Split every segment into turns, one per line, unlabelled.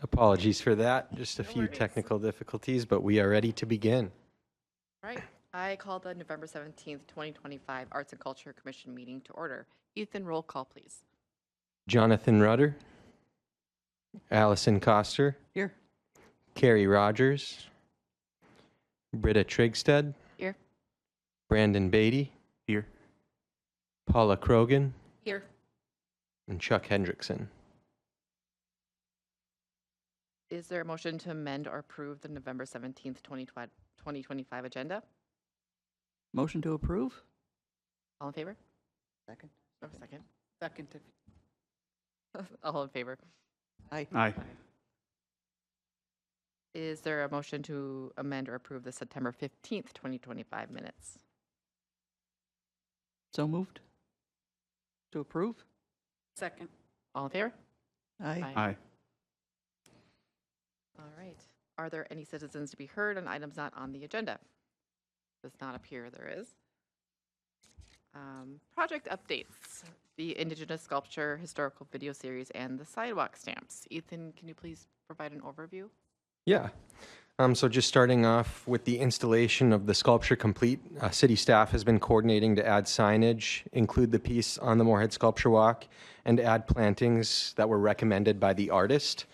Apologies for that. Just a
No
few
worries.
technical difficulties, but we are ready to begin.
Right. I call the November 17th, 2025 Arts and Culture Commission meeting to order. Ethan, roll call, please.
Jonathan Rudder, Allison Coster,
Here.
Carrie Rogers, Britta Trigstead,
Here.
Brandon Beatty,
Here.
Paula Krogan,
Here.
and Chuck Hendrickson.
Is there a motion to amend or approve the November 17th, 2025 agenda?
Motion to approve?
All in favor?
Second.
Oh, second.
Second.
All in favor.
Aye.
Aye.
Is there a motion to amend or approve the September 15th, 2025 minutes?
So moved. To approve?
Second. All in favor?
Aye.
Aye.
All right. Are there any citizens to be heard on items not on the agenda? Does not appear there is. Project updates, the Indigenous Sculpture Historical Video Series, and the sidewalk stamps. Ethan, can you please provide an overview?
Yeah. So just starting off with the installation of the sculpture complete, city staff has been coordinating to add signage, include the piece on the Moorhead Sculpture Walk, and add plantings that were recommended by the artist.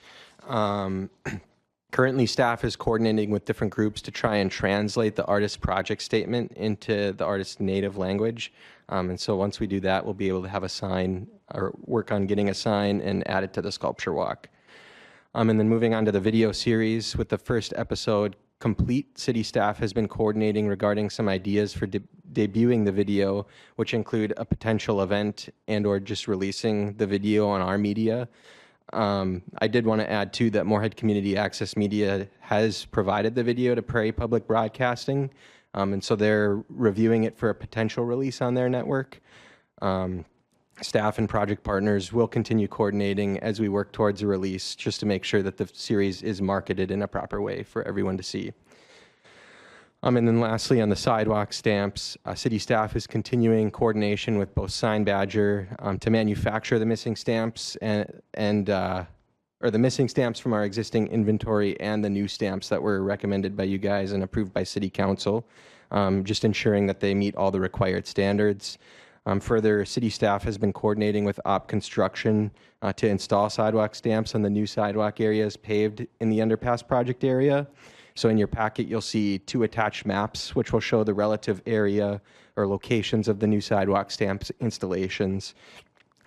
Currently, staff is coordinating with different groups to try and translate the artist's project statement into the artist's native language. And so once we do that, we'll be able to have a sign or work on getting a sign and add it to the sculpture walk. And then moving on to the video series, with the first episode complete, city staff has been coordinating regarding some ideas for debuting the video, which include a potential event and or just releasing the video on our media. I did want to add, too, that Moorhead Community Access Media has provided the video to Prairie Public Broadcasting, and so they're reviewing it for a potential release on their network. Staff and project partners will continue coordinating as we work towards a release, just to make sure that the series is marketed in a proper way for everyone to see. And then lastly, on the sidewalk stamps, city staff is continuing coordination with both Sign Badger to manufacture the missing stamps or the missing stamps from our existing inventory and the new stamps that were recommended by you guys and approved by City Council, just ensuring that they meet all the required standards. Further, city staff has been coordinating with Op Construction to install sidewalk stamps on the new sidewalk areas paved in the underpass project area. So in your packet, you'll see 2 attached maps, which will show the relative area or locations of the new sidewalk stamps installations.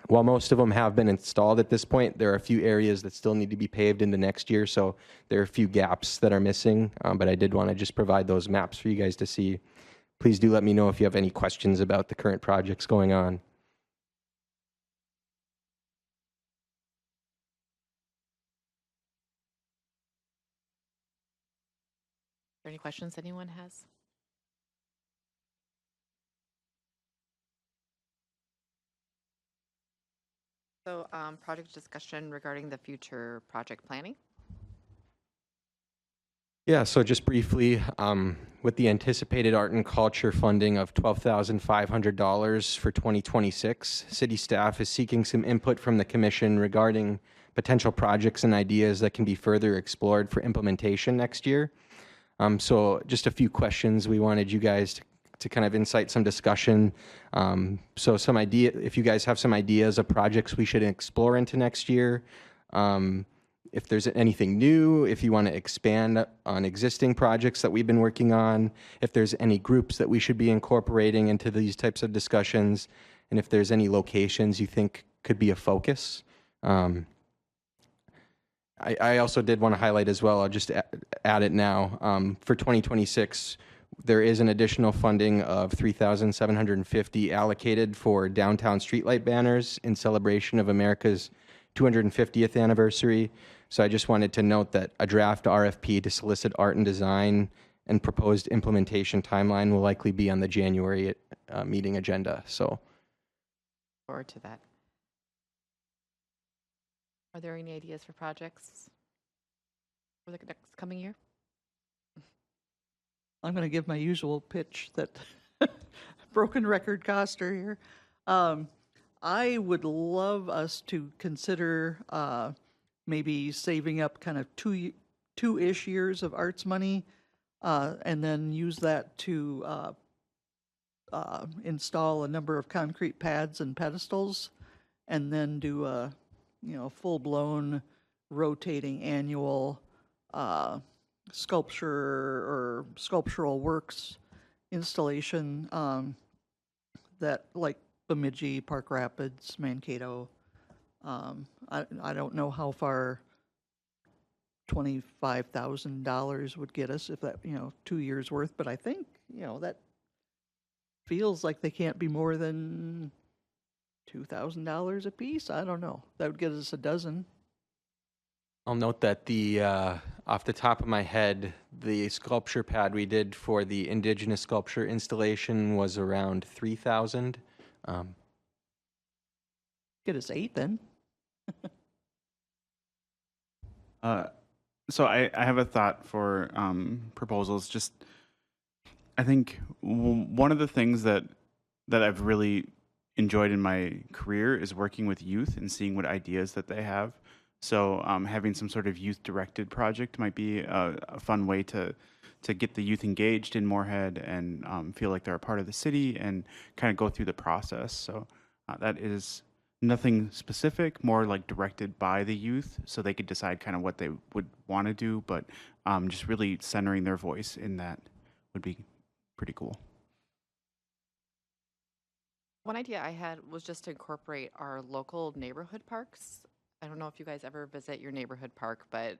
While most of them have been installed at this point, there are a few areas that still need to be paved into next year, so there are a few gaps that are missing, but I did want to just provide those maps for you guys to see. Please do let me know if you have any questions about the current projects going on.
Are there any questions anyone has? So, project discussion regarding the future project planning.
Yeah, so just briefly, with the anticipated art and culture funding of $12,500 for 2026, city staff is seeking some input from the commission regarding potential projects and ideas that can be further explored for implementation next year. So just a few questions we wanted you guys to kind of incite some discussion. So if you guys have some ideas of projects we should explore into next year, if there's anything new, if you want to expand on existing projects that we've been working on, if there's any groups that we should be incorporating into these types of discussions, and if there's any locations you think could be a focus. I also did want to highlight as well, I'll just add it now, for 2026, there is an additional funding of $3,750 allocated for downtown streetlight banners in celebration of America's 250th anniversary. So I just wanted to note that a draft RFP to solicit art and design and proposed implementation timeline will likely be on the January meeting agenda. So
Forward to that. Are there any ideas for projects for the next coming year?
I'm going to give my usual pitch that broken record Coster here. I would love us to consider maybe saving up kind of two-ish years of arts money, and then use that to install a number of concrete pads and pedestals, and then do a, full-blown rotating annual sculpture or sculptural works installation that, like Bemidji, Park Rapids, Mankato. I don't know how far $25,000 would get us, if that, 2 years worth, but I think, that feels like they can't be more than $2,000 a piece. I don't know. That would get us a dozen.
I'll note that off the top of my head, the sculpture pad we did for the indigenous sculpture installation was around 3,000.
Get us 8 then.
So I have a thought for proposals. Just, I think one of the things that I've really enjoyed in my career is working with youth and seeing what ideas that they have. So having some sort of youth-directed project might be a fun way to get the youth engaged in Moorhead and feel like they're a part of the city and kind of go through the process. So that is nothing specific, more like directed by the youth so they could decide kind of what they would want to do, but just really centering their voice in that would be pretty cool.
One idea I had was just to incorporate our local neighborhood parks. I don't know if you guys ever visit your neighborhood park, but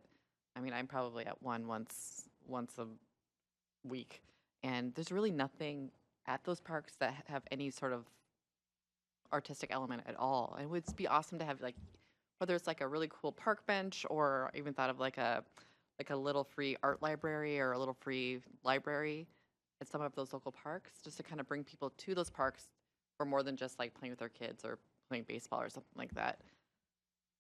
I mean, I'm probably at one once a week. And there's really nothing at those parks that have any sort of artistic element at all. And it would be awesome to have, like, whether it's like a really cool park bench, or even thought of like a little free art library or a little free library at some of those local parks, just to kind of bring people to those parks for more than just like playing with their kids or playing baseball or something like that.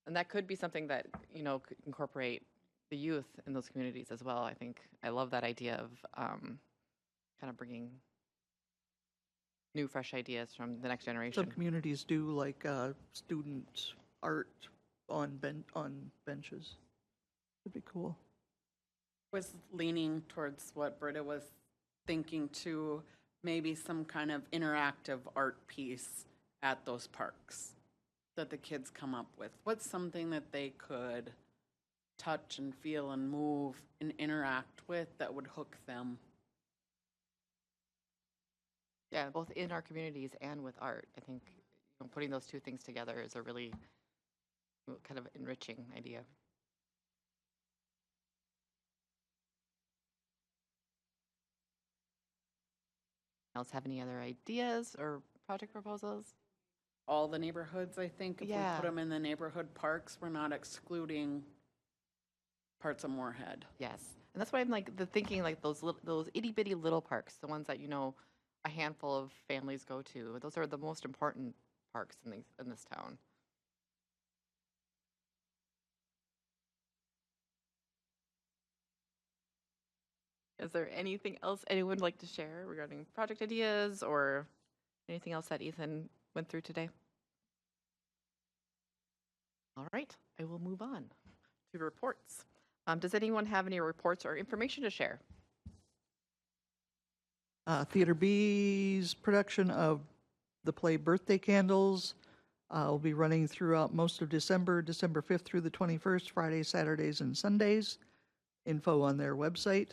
And that could be something that, could incorporate the youth in those communities as well. I think I love that idea of kind of bringing new, fresh ideas from the next generation.
Some communities do like student art on benches. Would be cool.
Was leaning towards what Britta was thinking too, maybe some kind of interactive art piece at those parks that the kids come up with. What's something that they could touch and feel and move and interact with that would hook them?
Yeah, both in our communities and with art. I think putting those two things together is a really kind of enriching idea. Else have any other ideas or project proposals?
All the neighborhoods, I think, if we
Yeah.
put them in the neighborhood parks, we're not excluding parts of Moorhead.
Yes, and that's why I'm like thinking like those itty bitty little parks, the ones that a handful of families go to. Those are the most important parks in this town. Is there anything else anyone would like to share regarding project ideas or anything else that Ethan went through today? All right, I will move on to reports. Does anyone have any reports or information to share?
Theater B's production of the play Birthday Candles will be running throughout most of December 5th through the 21st, Fridays, Saturdays, and Sundays. Info on their website.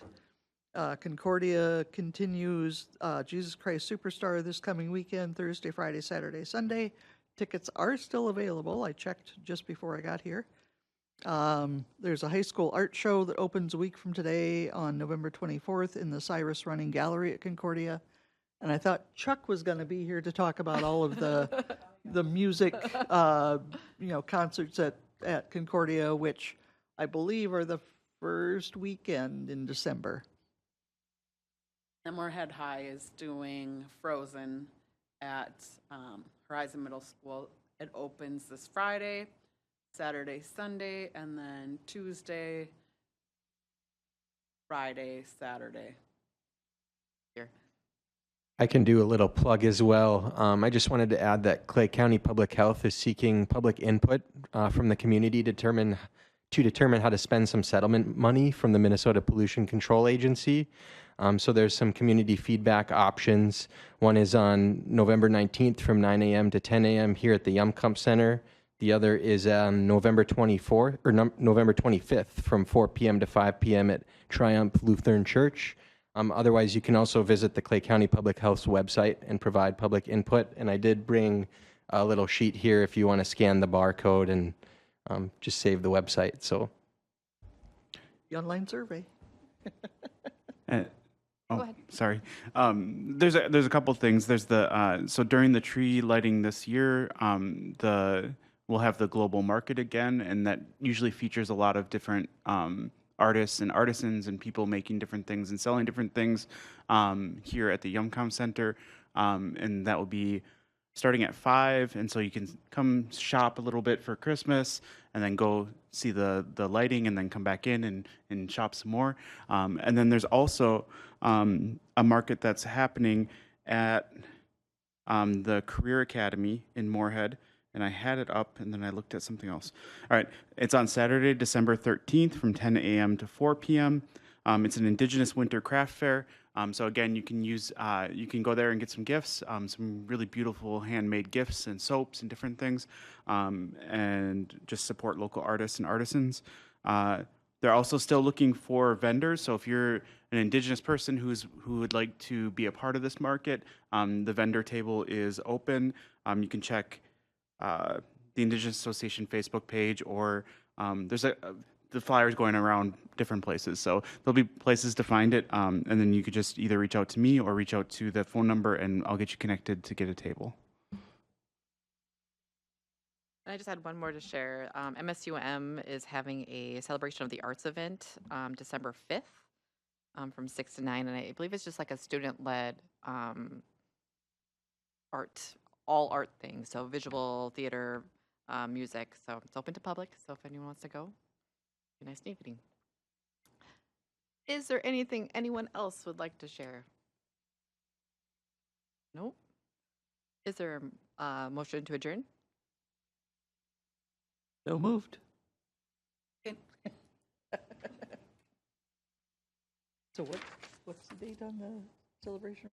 Concordia continues Jesus Christ Superstar this coming weekend, Thursday, Friday, Saturday, Sunday. Tickets are still available. I checked just before I got here. There's a high school art show that opens a week from today on November 24th in the Cyrus Running Gallery at Concordia. And I thought Chuck was going to be here to talk about all of the music, concerts at Concordia, which I believe are the first weekend in December.
And Moorhead High is doing Frozen at Horizon Middle School. It opens this Friday, Saturday, Sunday, and then Tuesday, Friday, Saturday.
Here.
I can do a little plug as well. I just wanted to add that Clay County Public Health is seeking public input from the community to to determine how to spend some settlement money from the Minnesota Pollution Control Agency. So there's some community feedback options. One is on November 19th from 9 a.m. to 10 a.m. here at the Yumkamp Center. The other is on November 24th or November 25th from 4 p.m. to 5 p.m. at Triumph Lutheran Church. Otherwise, you can also visit the Clay County Public Health's website and provide public input. And I did bring a little sheet here if you want to scan the barcode and just save the website. So
The online survey.
Uh,
Go
oh,
ahead.
sorry. There's a couple things. There's the so during the tree lighting this year, we'll have the global market again, and that usually features a lot of different artists and artisans and people making different things and selling different things here at the Yumcom Center, and that will be starting at 5, and so you can come shop a little bit for Christmas and then go see the lighting and then come back in and shop some more. And then there's also a market that's happening at the Career Academy in Moorhead, and I had it up and then I looked at something else. All right, it's on Saturday, December 13th from 10 a.m. to 4 p.m. It's an Indigenous Winter Craft Fair. So again, you can go there and get some gifts, some really beautiful handmade gifts and soaps and different things, and just support local artists and artisans. They're also still looking for vendors. So if you're an Indigenous person who would like to be a part of this market, the vendor table is open. You can check the Indigenous Association Facebook page, or there's the flyers going around different places. So there'll be places to find it. And then you could just either reach out to me or reach out to the phone number and I'll get you connected to get a table.
And I just had one more to share. MSUM is having a celebration of the arts event December 5th from 6 to 9. And I believe it's just like a student-led all art thing. So visual, theater, music. So it's open to public. So if anyone wants to go, be nice meeting. Is there anything anyone else would like to share? Nope. Is there a motion to adjourn?
So moved. So what's the date on the celebration?